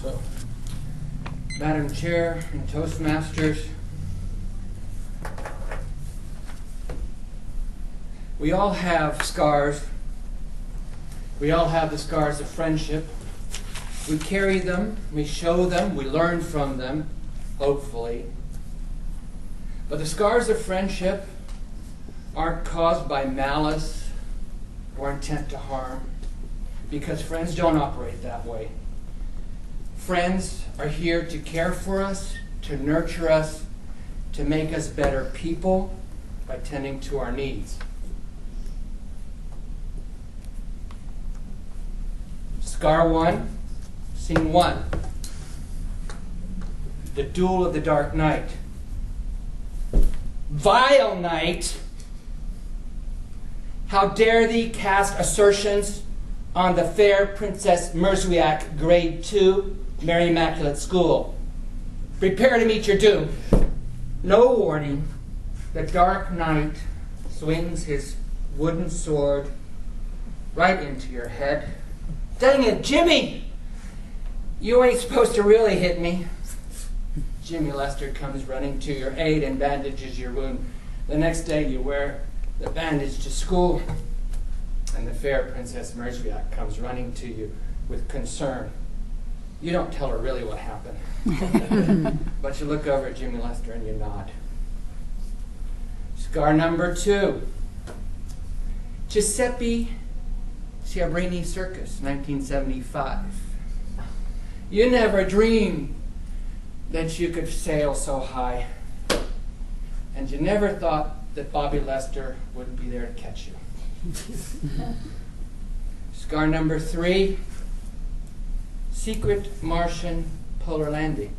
So, Madam Chair and Toastmasters, we all have scars. We all have the scars of friendship. We carry them, we show them, we learn from them, hopefully. But the scars of friendship aren't caused by malice or intent to harm, because friends don't operate that way. Friends are here to care for us, to nurture us, to make us better people by tending to our needs. Scar 1, Scene 1. The Duel of the Dark Knight. Vile knight, how dare thee cast assertions on the fair Princess Merswiak, Grade 2, Mary Immaculate School. Prepare to meet your doom. No warning, the Dark Knight swings his wooden sword right into your head. Dang it, Jimmy! You ain't supposed to really hit me. Jimmy Lester comes running to your aid and bandages your wound. The next day you wear the bandage to school, and the fair Princess Merswiak comes running to you with concern. You don't tell her really what happened, but you look over at Jimmy Lester and you nod. Scar number 2. Giuseppe Ciabrini Circus, 1975. You never dreamed that you could sail so high, and you never thought that Bobby Lester wouldn't be there to catch you. Scar number 3, Secret Martian Polar Landing.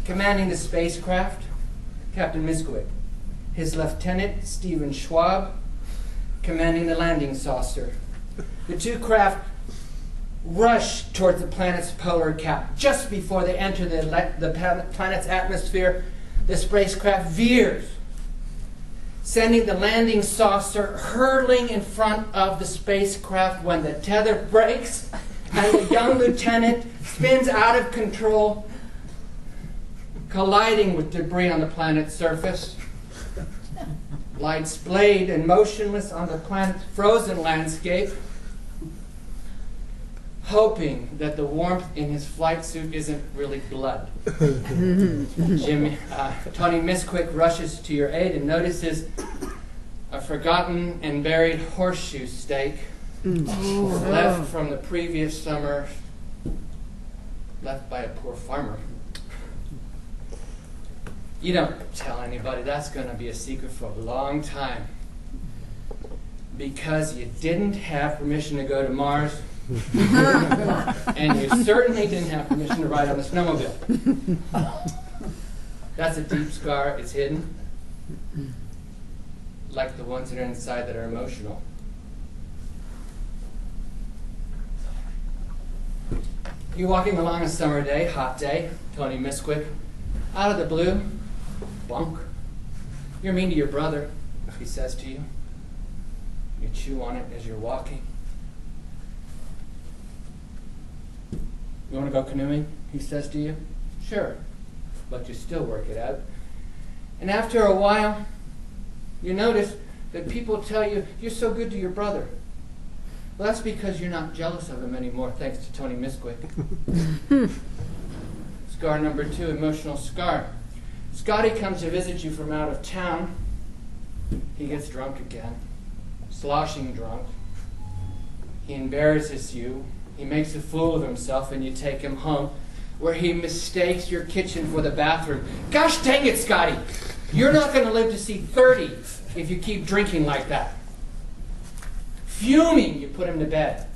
Commanding the spacecraft, Captain Miskowicz. His lieutenant, Stephen Schwab, commanding the landing saucer. The two craft rush toward the planet's polar cap. Just before they enter the planet's atmosphere, the spacecraft veers, sending the landing saucer hurtling in front of the spacecraft when the tether breaks and the young lieutenant spins out of control, colliding with debris on the planet's surface. Lies splayed and motionless on the planet's frozen landscape, hoping that the warmth in his flight suit isn't really blood. Tony Miskowicz rushes to your aid and notices a forgotten and buried horseshoe stake left from the previous summer, left by a poor farmer. You don't tell anybody. That's going to be a secret for a long time, because you didn't have permission to go to Mars, and you certainly didn't have permission to ride on the snowmobile. That's a deep scar. It's hidden, like the ones that are inside that are emotional. You're walking along a summer day, hot day, Tony Miskowicz. Out of the blue, bunk. You're mean to your brother, he says to you. You chew on it as you're walking. You want to go canoeing, he says to you. Sure, but you still work it out. And after a while, you notice that people tell you, you're so good to your brother. Well, that's because you're not jealous of him anymore, thanks to Tony Miskowicz. Scar number 2, emotional scar. Scotty comes to visit you from out of town. He gets drunk again, sloshing drunk. He embarrasses you. He makes a fool of himself, and you take him home, where he mistakes your kitchen for the bathroom. Gosh dang it, Scotty! You're not going to live to see 30 if you keep drinking like that. Fuming, you put him to bed.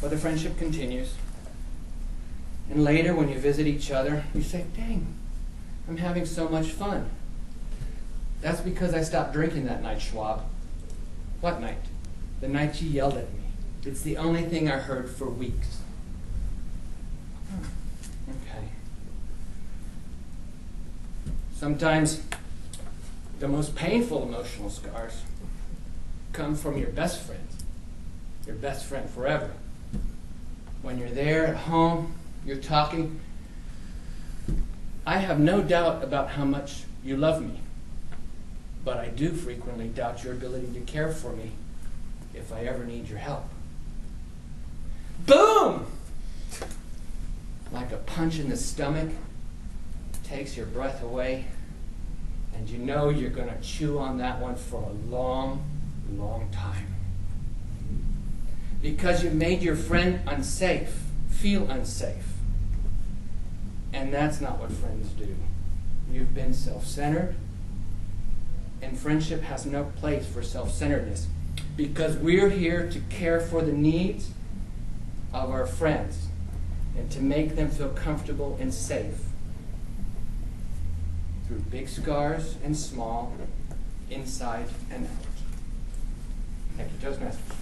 But the friendship continues. And later, when you visit each other, you say, dang, I'm having so much fun. That's because I stopped drinking that night, Schwab. What night? The night you yelled at me. It's the only thing I heard for weeks. Okay. Sometimes the most painful emotional scars come from your best friend forever. when you're there at home, you're talking, I have no doubt about how much you love me, but I do frequently doubt your ability to care for me if I ever need your help. Boom! Like a punch in the stomach, takes your breath away, and you know you're going to chew on that one for a long, long time. Because you made your friend unsafe, feel unsafe. And that's not what friends do. You've been self-centered, and friendship has no place for self-centeredness, because we're here to care for the needs of our friends and to make them feel comfortable and safe through big scars and small, inside and out. Thank you, Toastmasters.